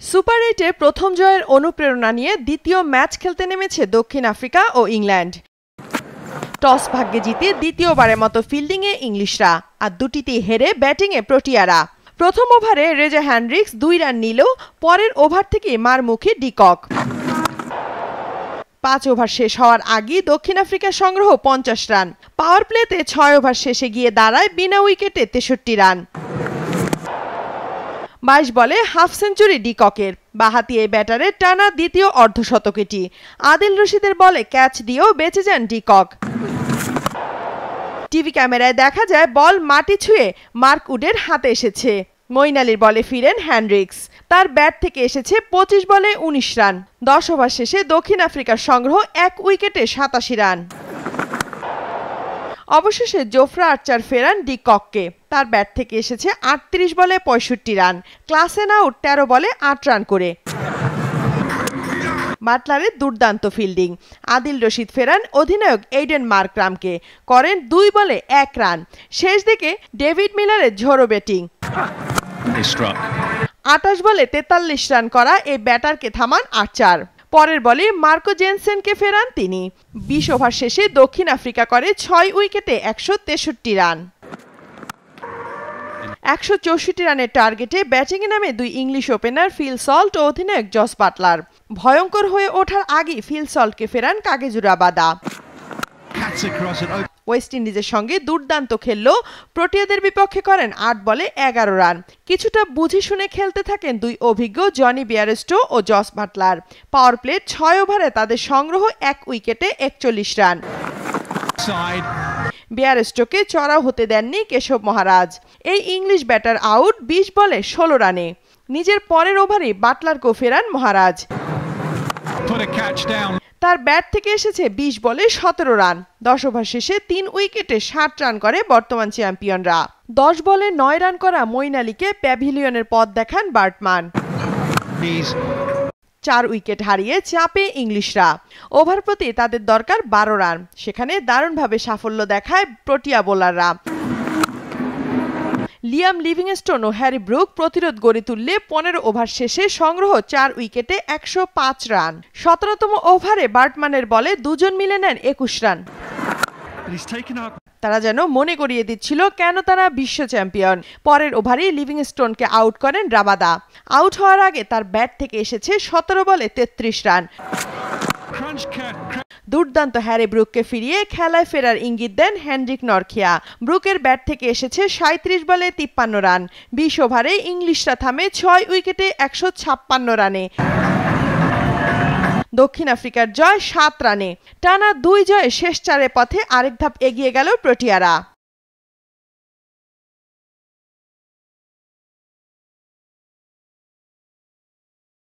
Super 8-এ প্রথম জয়ের অনুপ্রেরণা নিয়ে দ্বিতীয় ম্যাচ খেলতে নেমেছে দক্ষিণ আফ্রিকা ও ইংল্যান্ড। টস ভাগ্যে জিতে দ্বিতীয়বারের মতো ফিল্ডিংয়ে ইংলিশরা, আর দুটিতেই হেরে ব্যাটিংয়ে প্রোটিয়ারা। প্রথম ওভারে রেজা হ্যান্ড্রিক্স 2 রান নিলেও পরের ওভার থেকে মারমুখী ডিকক। 5 ওভার শেষ হওয়ার আগেই দক্ষিণ আফ্রিকার সংগ্রহ 50 রান। পাওয়ার প্লেতে 6 ওভার শেষে গিয়ে দাঁড়ায় বিনা উইকেটে 63 রান। 22 বলে হাফ সেঞ্চুরি ডিককের। বাঁহাতি এই ব্যাটারের টানা দ্বিতীয় অর্ধশতক এটি। আদিল রশিদের বলে ক্যাচ দিয়েও বেঁচে যান ডিকক। টিভি ক্যামেরায় দেখা যায় বল মাটি ছুঁয়ে মার্ক উডের হাতে এসেছে। মঈন আলীর বলে ফিরেন হ্যান্ড্রিক্স। তার ব্যাট থেকে এসেছে 25 বলে 19 রান। 10 ওভার শেষে দক্ষিণ আফ্রিকার সংগ্রহ 1 উইকেটে 87 রান। অবশেষে জোফরা আর্চার ফেরান ডিকককে। তার ব্যাট থেকে এসেছে 38 বলে 65 রান। ক্লাসেন আউট 13 বলে 8 রান করে। বাটলারের দুর্দান্ত ফিল্ডিং। আদিল রশিদ ফেরান অধিনায়ক এইডেন মার্করামকে, করেন 2 বলে 1 রান। শেষ দিকে ডেভিড মিলারের ঝোড়ো ব্যাটিং। 28 বলে 43 রান করা এই ব্যাটারকে থামান আর্চার। পরের বলে মার্কো জেনসেনকে ফেরান তিনি। 20 ওভার শেষে দক্ষিণ আফ্রিকা করে 6 উইকেটে 163 রান। 164 রানের টার্গেটে ব্যাটিংয়ে নামে 2 ইংলিশ ওপেনার ফিল সল্ট ও অধিনায়ক জস বাটলার। ভয়ঙ্কর হয়ে ওঠার আগে ফিল সল্টকে ফেরান কাগিজু রাবাদা। ওয়েস্ট ইন্ডিজের সঙ্গে দুর্দান্ত খেললো প্রোটিয়াদের বিপক্ষে করেন 8 বলে 11 রান। কিছুটা বুঝে শুনে খেলতে থাকেন 2 অভিজ্ঞ জনি বিয়ারেস্টো ও জস বাটলার। পাওয়ার প্লে 6 ওভারে তাদের সংগ্রহ 1 উইকেটে 41 রান। বিয়ারেস্টোকে চড়াও হতে দেননি কেশব মহারাজ। এই ইংলিশ ব্যাটার আউট 20 বলে 16 রানে। নিজের পরের ওভারে বাটলারকেও ফেরান মহারাজ। তার ব্যাট থেকে এসেছে 20 বলে 17 রান। 10 ওভার শেষে 3 উইকেটে 60 রান করে বর্তমান চ্যাম্পিয়নরা। 10 বলে 9 রান করা মঈন আলীকে প্যাভিলিয়নের পথ দেখান বার্টমান। 4 উইকেট হারিয়ে চাপে ইংলিশরা। ওভার প্রতি তাদের দরকার 12 রান। সেখানে দারুণভাবে সাফল্য দেখায় প্রোটিয়া বোলাররা। লিয়াম লিভিংস্টোন ও হ্যারি ব্রুক প্রতিরোধ গড়ে তুললে 15 ওভার শেষে সংগ্রহ 4 উইকেটে 105 রান। 17তম ওভারে বার্টমানের বলে দুজন মিলে নেন 21 রান। তারা যেন মনে করিয়ে দিচ্ছিল কেন তারা বিশ্ব চ্যাম্পিয়ন। পরের ওভারেই লিভিংস্টোনকে আউট করেন রাবাদা। আউট হওয়ার আগে তার ব্যাট থেকে এসেছে 17 বলে 33 রান। দুর্দান্ত হ্যারি ব্রুককে ফিরিয়ে খেলায় ফেরার ইঙ্গিত দেন হেনরিক নরখিয়া। ব্রুকের ব্যাট থেকে এসেছে 37 বলে 53 রান। 20 ওভারে ইংলিশরা থামে 6 উইকেটে 156 রানে। দক্ষিণ আফ্রিকার জয় 7 রানে। টানা 2 জয়ে শেষ 4 পথে আরেক ধাপ এগিয়ে গেল প্রোটিয়ারা।